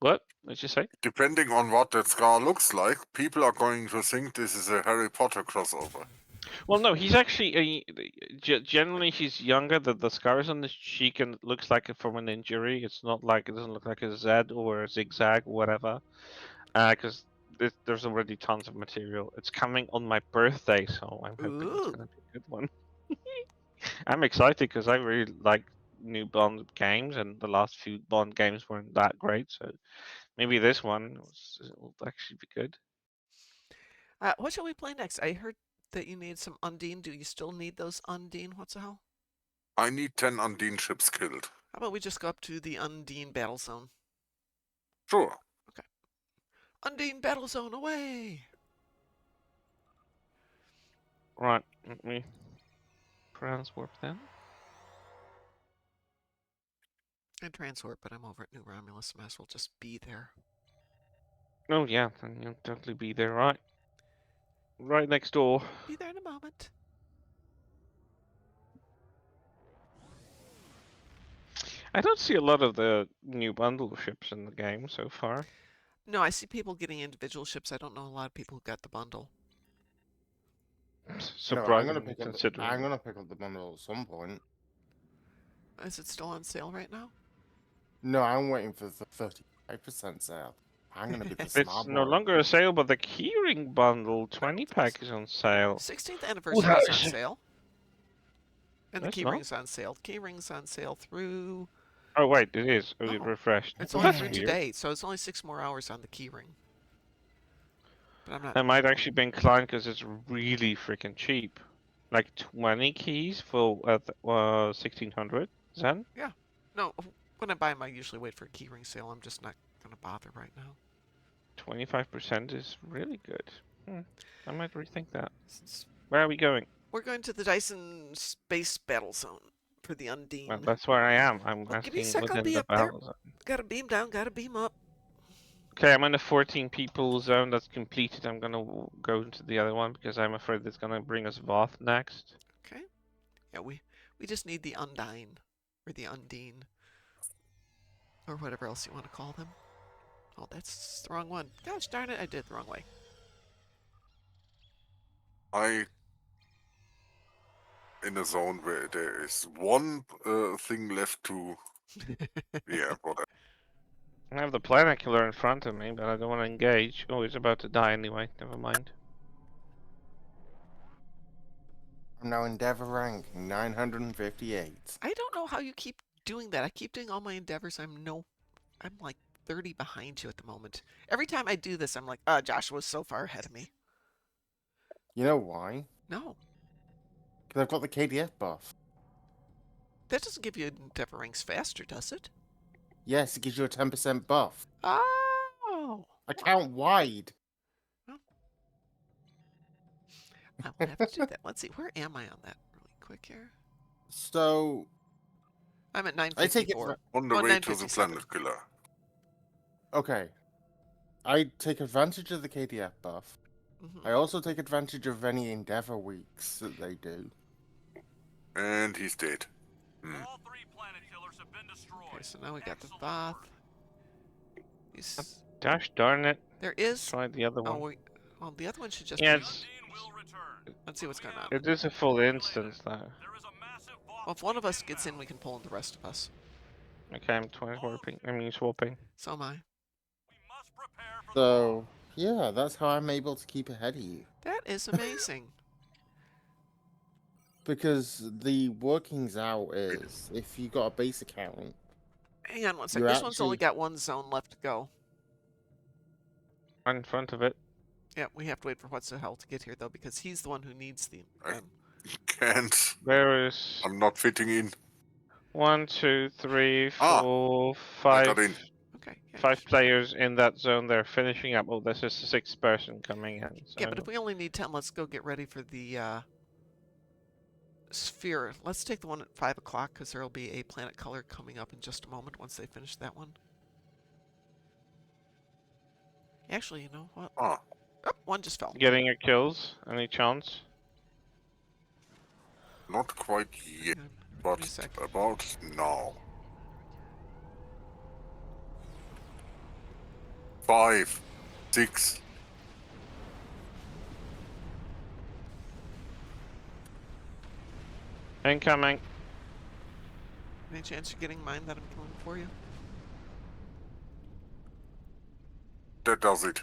What? What'd you say? depending on what that scar looks like, people are going to think this is a Harry Potter crossover. Well, no, he's actually generally he's younger. The scars on his cheek and it looks like it from an injury. It's not like it doesn't look like a Z or a zigzag, whatever. Because there's already tons of material. It's coming on my birthday, so I'm hoping it's Ooh. gonna be a good one. I'm excited because I really like new Bond games, and the last few Bond games weren't that great. So maybe this one will actually be good. What shall we play next? I heard that you need some Undine. Do you still need those Undine? What's the hell? I need 10 Undine ships killed. How about we just go up to the Undine battle zone? Sure. Okay. Undine battle zone away! Right, let me transwarp then. I transwarp, but I'm over at New Romulus. Might as well just be there. Oh yeah, then you'll totally be there, right? Right next door. Be there in a moment. I don't see a lot of the new bundle ships in the game so far. No, I see people getting individual ships. I don't know a lot of people who got the bundle. No, I'm gonna Surprisingly, pick up. considering. I'm gonna pick up the bundle at some point. Is it still on sale right now? No, I'm waiting for the 35% sale. I'm gonna be the It's smart no boy. longer a sale, but the keyring bundle 20 pack is on sale. 16th anniversary is on sale. And the That's key not. ring's on sale. Key ring's on sale through... Oh wait, it is. Oh, it Oh, refreshed. it's Well, only that's through weird. today, so it's only 6 more hours on the key ring. But I'm not... I might actually be inclined because it's really freaking cheap. Like 20 keys for 1600 Zen. Yeah. No, when I buy them, I usually wait for a key ring sale. I'm just not going to bother right now. 25% is really good. I might rethink that. Since Where are we going? we're going to the Dyson Space Battle Zone for the Well, Undine. that's where I am. I'm Lookity asking sec, I'll within be the up there. battle zone. Gotta beam down, gotta beam up. Okay, I'm in a 14 people zone that's completed. I'm gonna go into the other one because I'm afraid it's gonna bring us Voth next. Okay. Yeah, we just need the Undine. Or the Undine. Or whatever else you want to call them. Oh, that's the wrong one. Gosh darn it, I did it the wrong way. I in a zone where there is one thing left to. Yeah, whatever. I have the planet killer in front of me, but I don't want to engage. Oh, he's about to die anyway. Never mind. I'm now Endeavor rank 958. I don't know how you keep doing that. I keep doing all my endeavors. I'm like 30 behind you at the moment. Every time I do this, I'm like, Joshua's so far ahead of me. You know why? No. Because I've got the KDF buff. That doesn't give you endeavor ranks faster, does it? Yes, it gives you a 10% buff. Oh. I count wide. I will have to do that. Let's see. Where am I on that really quick here? So I'm at I take it. 954. On the Oh, way to the 957. planet killer. Okay. I take advantage of the KDF buff. Mm-hmm. I also take advantage of any Endeavor weeks that they do. And he's dead. All 3 planet killers have been destroyed. Okay, so now we got the Voth. Gosh darn it. There is... Try the other one. Well, the other one should just Yeah, be... Let's see what's going on. it is a full instance though. Well, if one of us gets in, we can pull in the rest of us. Okay, I'm swapping. So am I. So yeah, that's how I'm able to keep ahead of you. That is amazing. Because the workings out is if you got a base account Hang on one sec. You're This one's only actually got one zone left to go. In front of it. Yeah, we have to wait for What's the Hell to get here, though, because he's the one who needs the... I can't. There is I'm not fitting in. 1, 2, 3, Ah, 4, I got 5, in. Okay, yeah. 5 players in that zone. They're finishing up. Oh, this is the 6th person coming in. So. Yeah, but if we only need 10, let's go get ready for the sphere. Let's take the one at 5 o'clock, because there will be a planet color coming up in just a moment once they finish that one. Actually, you know what? Ah, Oh, one just fell. Getting your kills? Any chance? not quite yet, Hang on, but give me a sec. about now. 5, 6. Incoming. Any chance you're getting mine that I'm killing for you? That does it.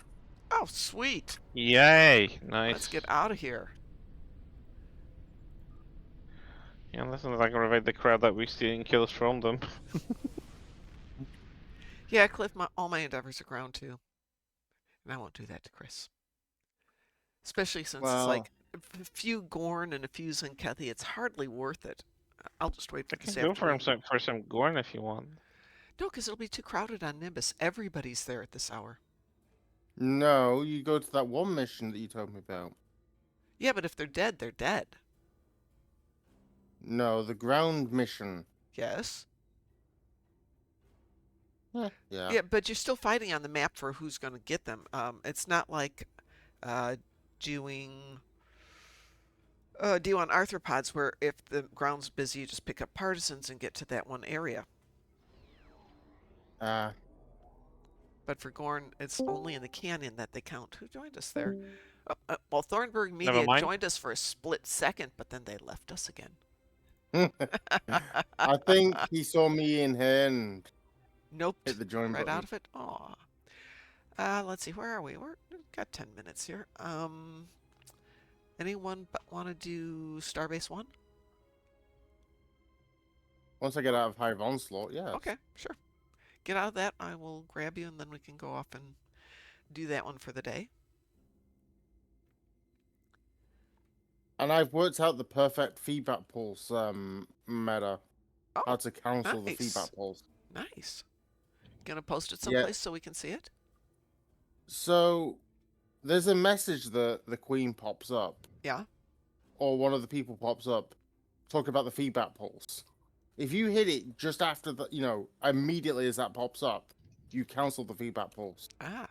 Oh, sweet. Yay! Nice. Let's get out of here. Yeah, listen, like revive the crowd that we're stealing kills from them. Yeah, Cliff, all my endeavors are ground too. And I won't do that to Chris. Especially since it's well. like a few Gorn and a few Zenkethi, it's hardly worth it. I'll just wait for I this can go for afternoon. some Gorn if you want. No, because it'll be too crowded on Nimbus. Everybody's there at this hour. No, you go to that one mission that you told me about. Yeah, but if they're dead, they're dead. No, the ground mission. Yes. Yeah. Yeah, but you're still fighting on the map for who's going to get them. It's not like doing on arthropods where if the ground's busy, you just pick up partisans and get to that one area. But for Gorn, it's only in the canyon that they count. Who joined us there? Well, Thornburg Never Media mind. joined us for a split second, but then they left us again. I think he saw me in here and Nope. hit the join Right button. out of it. Aw. Let's see. Where are we? We've got 10 minutes here. Anyone want to do Starbase 1? Once I get out of Hive Onslaught, yeah. Okay, sure. Get out of that. I will grab you, and then we can go off and do that one for the day. And I've worked out the perfect feedback pulse meta. Oh, How to cancel the nice. feedback pulse. Nice. Gonna post it someplace so we can see it? So there's a message that the Queen pops up. Yeah. Or one of the people pops up talking about the feedback pulse. If you hit it just after the, immediately as that pops up, you cancel the feedback pulse Ah.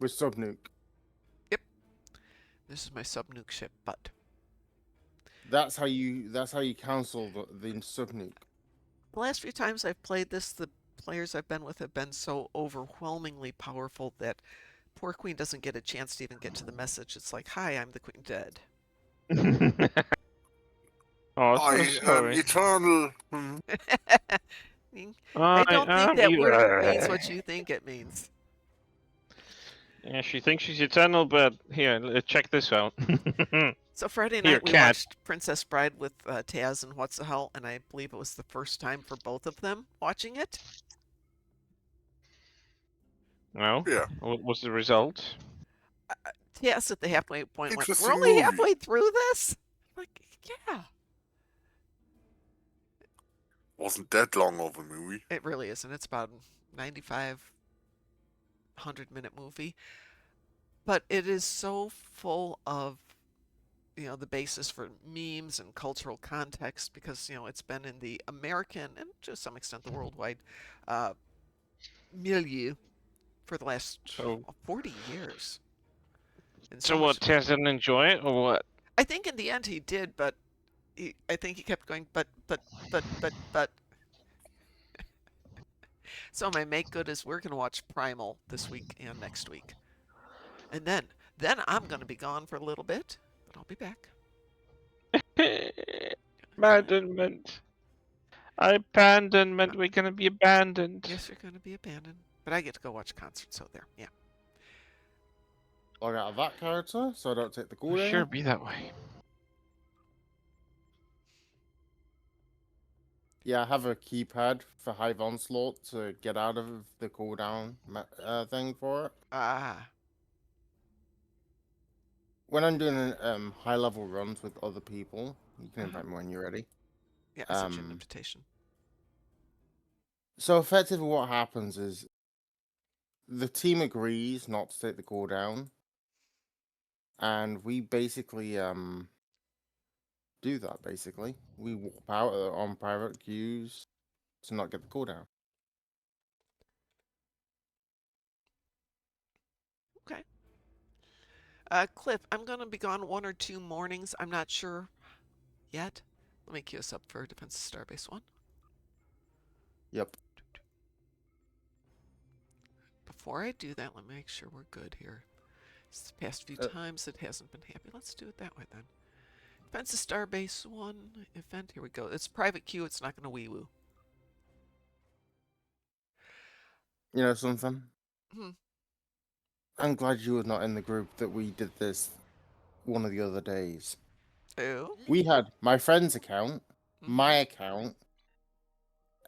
with subnuke. Yep. This is my subnuke ship, but That's how you cancel the subnuke. the last few times I've played this, the players I've been with have been so overwhelmingly powerful that poor Queen doesn't get a chance to even get to the message. It's like, hi, I'm the Queen dead. Oh, so I am sorry. eternal. I don't think that word evil. means what you think it means. Yeah, she thinks she's eternal, but here, check this out. So Friday Here, night we cat. watched Princess Bride with Taz and What's the Hell, and I believe it was the first time for both of them watching it. No? Yeah. What was the result? Taz at the halfway point went, Interesting "We're only movie. halfway through this?" I'm like, yeah. Wasn't that long of a movie. It really isn't. It's about 95, 100-minute movie. But it is so full of, the basis for memes and cultural context because, it's been in the American and to some extent the worldwide milieu for the last 40 years. And So what, Taz didn't enjoy it, or what? I think in the end he did, but I think he kept going, but. So my make good is we're going to watch Primal this week and next week. And then I'm going to be gone for a little bit, but I'll be back. Abandonment. Abandonment. We're going to be abandoned. Yes, you're going to be abandoned. But I get to go watch concerts, so there, yeah. Log out of that character, so I don't take the cooldown. Sure, be that way. Yeah, I have a keypad for Hive Onslaught to get out of the cooldown thing for it. Ah, When I'm doing high-level runs with other people, you can uh-huh. invite me when you're ready. Yeah, I sent you an invitation. So effectively what happens is the team agrees not to take the cooldown, and we basically do that, basically. We walk out on private queues to not get the cooldown. Okay. Cliff, I'm going to be gone 1 or 2 mornings. I'm not sure yet. Let me queue us up for Defense of Starbase 1. Yep. Before I do that, let me make sure we're good here. It's the past few times it hasn't been happy. Let's do it that way then. Defense of Starbase 1 event. Here we go. It's private queue. It's not going to wee-woo. You know something? Hmm. I'm glad you were not in the group that we did this one of the other days. Oh. We had my friend's account, my Mhm. account,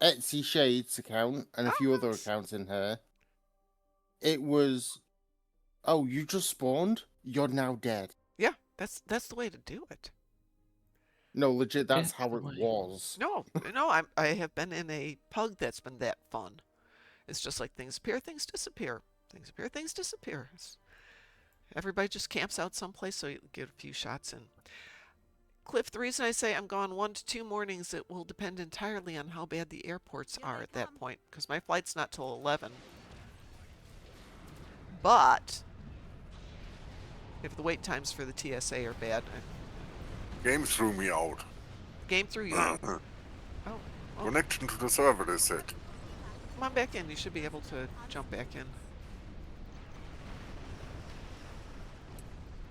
Etsy Shades account, and a Oh, few other nice. accounts in here. It was, oh, you just spawned? You're now dead. Yeah, that's the way to do it. No, legit, that's That's how the it way. was. No, no, I have been in a pug that's been that fun. It's just like things appear, things disappear. Things appear, things disappear. Everybody just camps out someplace so you get a few shots in. Cliff, the reason I say I'm gone 1 to 2 mornings, it will depend entirely on how bad the airports are at that point, because my flight's not till 11. But if the wait times for the TSA are bad, Game threw me out. game threw you out. Oh, well, Connection to the server, they said. come on back in. You should be able to jump back in.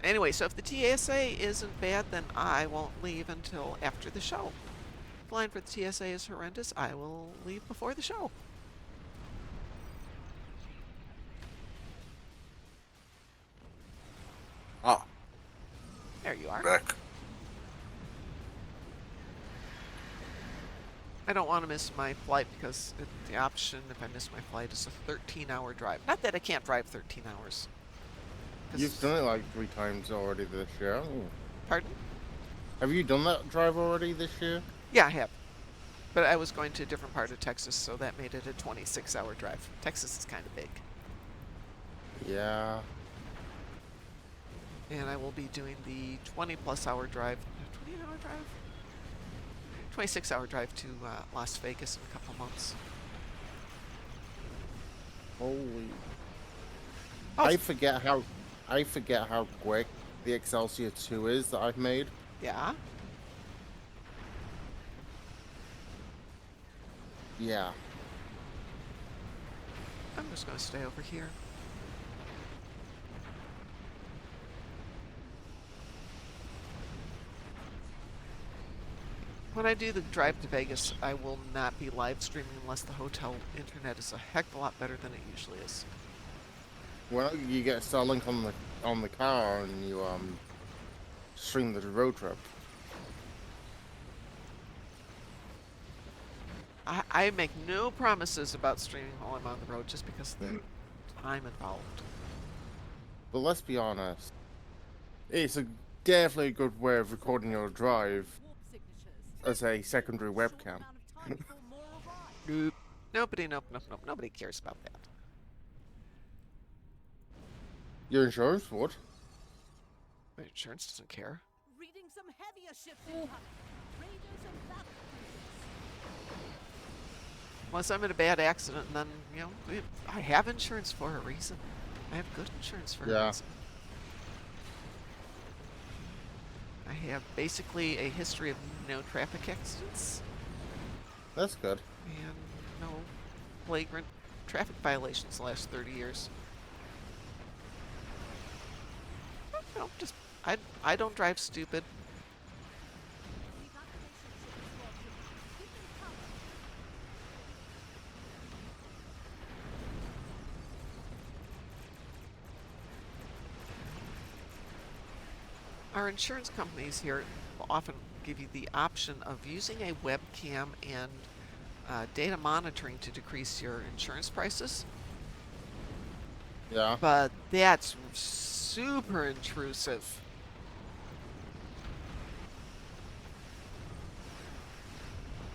Anyway, so if the TSA isn't bad, then I won't leave until after the show. If the line for the TSA is horrendous, I will leave before the show. Ah, There you are. back. I don't want to miss my flight because the option, if I miss my flight, is a 13-hour drive. Not that I can't drive 13 hours. You've done it like 3 times already this year. Pardon? Have you done that drive already this year? Yeah, I have. But I was going to a different part of Texas, so that made it a 26-hour drive. Texas is kind of big. Yeah. And I will be doing the 20-plus hour drive. 20-hour drive? 26-hour drive to Las Vegas in a couple months. Holy. Oh, I forget how quick the Excelsior 2 is that I've made. yeah? Yeah. I'm just going to stay over here. When I do the drive to Vegas, I will not be live streaming unless the hotel internet is a heck of a lot better than it usually is. Well, you get Starlink on the car and you stream the road trip. I make no promises about streaming while I'm on the road just because of the time involved. But let's be honest, it's definitely a good way of recording your drive as a secondary webcam. Nope. Nobody cares about that. Your insurance would. My insurance doesn't care. Reading some heavier ships incoming. Raiders and battle Unless I'm in a bad accident, and then, you know, I have insurance for a reason. I have good insurance for a reason. I have basically a history of no traffic accidents That's good. and no flagrant traffic violations the last 30 years. You know, just I don't drive stupid. Our insurance companies here often give you the option of using a webcam and data monitoring to decrease your insurance prices. Yeah. But that's super intrusive.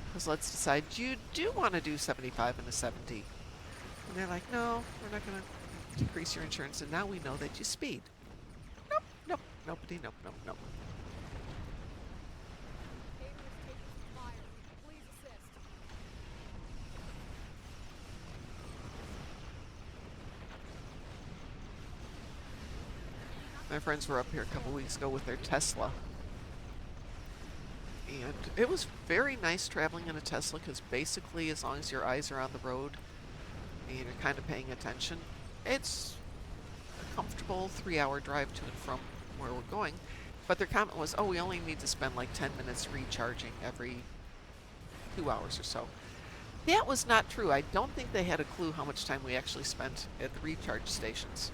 Because let's decide you do want to do 75 and a 70. And they're like, no, we're not going to decrease your insurance. And now we know that you speed. Nope, nope, nobody, nope, nope, nope. Gator is taking some fire. Please assist. My friends were up here a couple weeks ago with their Tesla. And it was very nice traveling in a Tesla because basically as long as your eyes are on the road and you're kind of paying attention, it's a comfortable 3-hour drive to and from where we're going. But their comment was, oh, we only need to spend like 10 minutes recharging every 2 hours or so. That was not true. I don't think they had a clue how much time we actually spent at the recharge stations.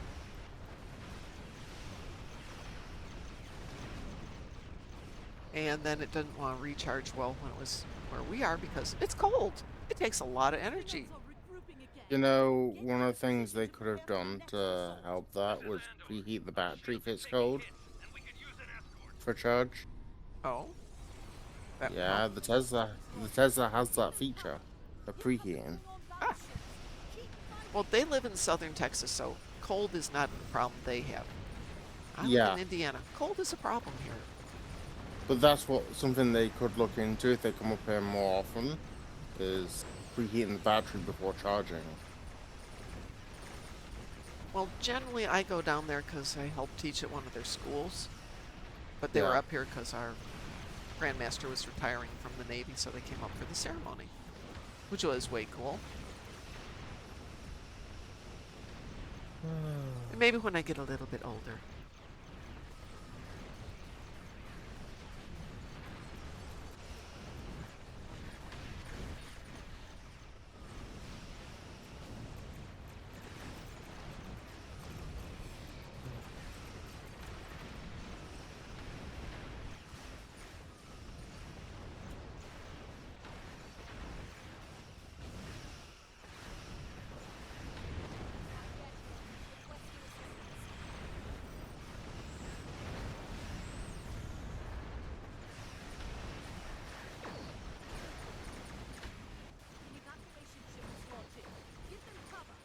And then it didn't want to recharge well when it was where we are because it's cold. It takes a lot of energy. Signals are regrouping again. You know, one of the things they could have done to help that was preheat the battery if it's cold for charge. Oh? That would Yeah, help. the Tesla has that feature of preheating. Ah. Well, they live in southern Texas, so cold is not a problem they have. I live Yeah. in Indiana. Cold is a problem here. But that's something they could look into if they come up here more often, is preheating the battery before charging. Well, generally I go down there because I help teach at one of their schools. But they were Yeah. up here because our Grandmaster was retiring from the Navy, so they came up for the ceremony, which was way cool. And maybe when I get a little bit older. The evacuation ship is launching. Give them cover.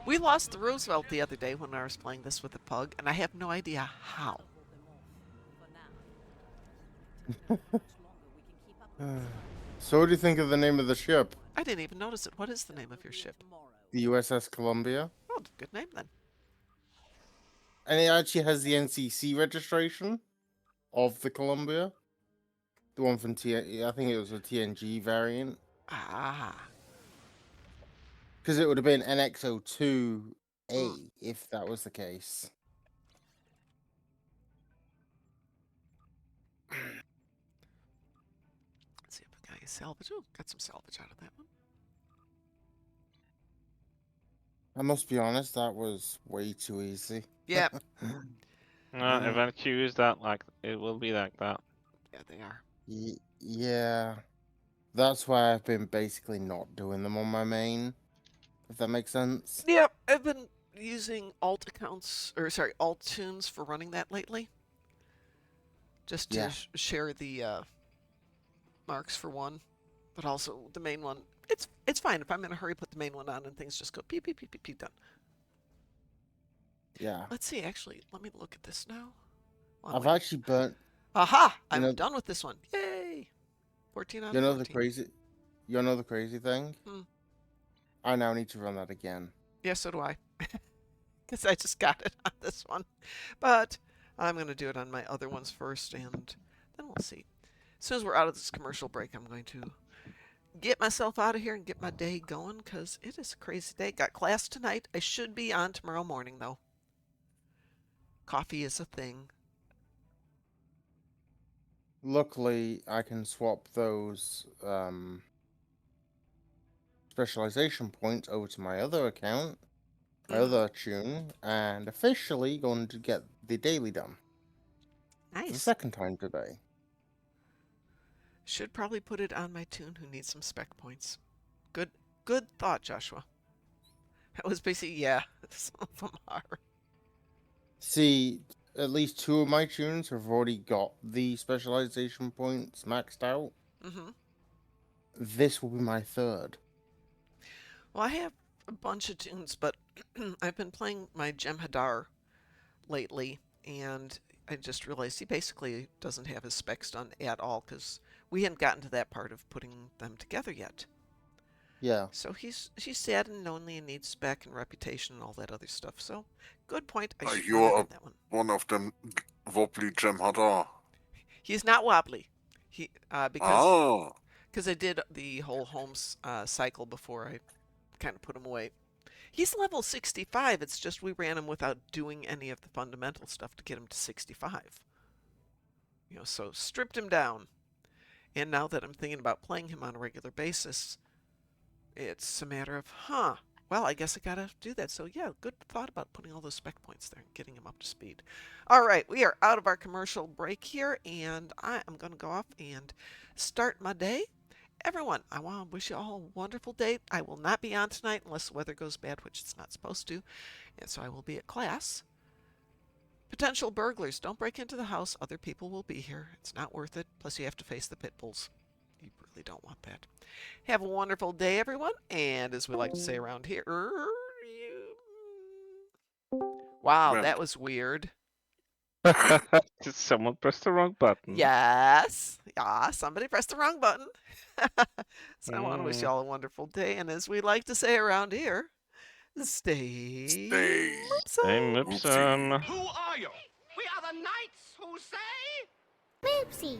We lost the Roosevelt the other day when I was playing this with the pug, and I have no idea how. Hold them off. For now. How much longer we can keep up with this? So what do you think of the name of the ship? I didn't even notice it. What is the name of your ship? Tomorrow. The USS Columbia? Oh, good name then. And it actually has the NCC registration of the Columbia. The one from I think it was a TNG variant. Ah. Because it would have been NX-02A Mm. if that was the case. Let's see if we got any salvage. Ooh, got some salvage out of that one. I must be honest, that was way too easy. Yep. Event queue is that like it will be like that. Yeah, they are. Yeah. That's why I've been basically not doing them on my main. If that makes sense. Yep, I've been using alt accounts, or sorry, alt tunes for running that lately. Just to Yeah. share the marks for one, but also the main one. it's fine. If I'm in a hurry, put the main one on and things just go beep, beep, beep, beep, beep, done. Yeah. Let's see, actually, let me look at this now. Well, I've wait. actually burnt. Aha! You I'm know, done with this one. Yay! 14 out you of know 14. the crazy thing? Hmm. I now need to run that again. Yeah, so do I. Because I just got it on this one. But I'm going to do it on my other ones first, and then we'll see. As soon as we're out of this commercial break, I'm going to get myself out of here and get my day going, because it is a crazy day. Got class tonight. I should be on tomorrow morning, though. Coffee is a thing. Luckily, I can swap those specialization points over to my other account, my other tune, and officially going to get the daily done for the Nice. second time today. Should probably put it on my tune who needs some spec points. Good thought, Joshua. That was basically, yeah, some of them are. See, at least 2 of my tunes have already got the specialization points maxed out. Mm-hmm. This will be my third. Well, I have a bunch of tunes, but I've been playing my Jem'Hadar lately, and I just realized he basically doesn't have his specs done at all, because we hadn't gotten to that part of putting them together yet. Yeah. So he's sad and lonely and needs spec and reputation and all that other stuff. So, good point. I should You're work on that one. one of them wobbly Jem'Hadar. He's not wobbly. He Ah, because I did the whole Holmes cycle before I kind of put him away. He's level 65. It's just we ran him without doing any of the fundamental stuff to get him to 65. So stripped him down. And now that I'm thinking about playing him on a regular basis, it's a matter of, well, I guess I gotta do that. So yeah, good thought about putting all those spec points there and getting him up to speed. All right, we are out of our commercial break here, and I am going to go off and start my day. Everyone, I want to wish you all a wonderful day. I will not be on tonight unless the weather goes bad, which it's not supposed to, and so I will be at class. Potential burglars, don't break into the house. Other people will be here. It's not worth it. Plus, you have to face the pit bulls. You really don't want that. Have a wonderful day, everyone. And as we like to say around here, wow, well, that was weird. Did someone press the wrong button? Yes. Yeah, somebody pressed the wrong button. So I want to wish you Mm. all a wonderful day. And as we like to say around here, stay stay I'm Moopsy. Moopsum. Who are you? We are the knights who say... Moopsy.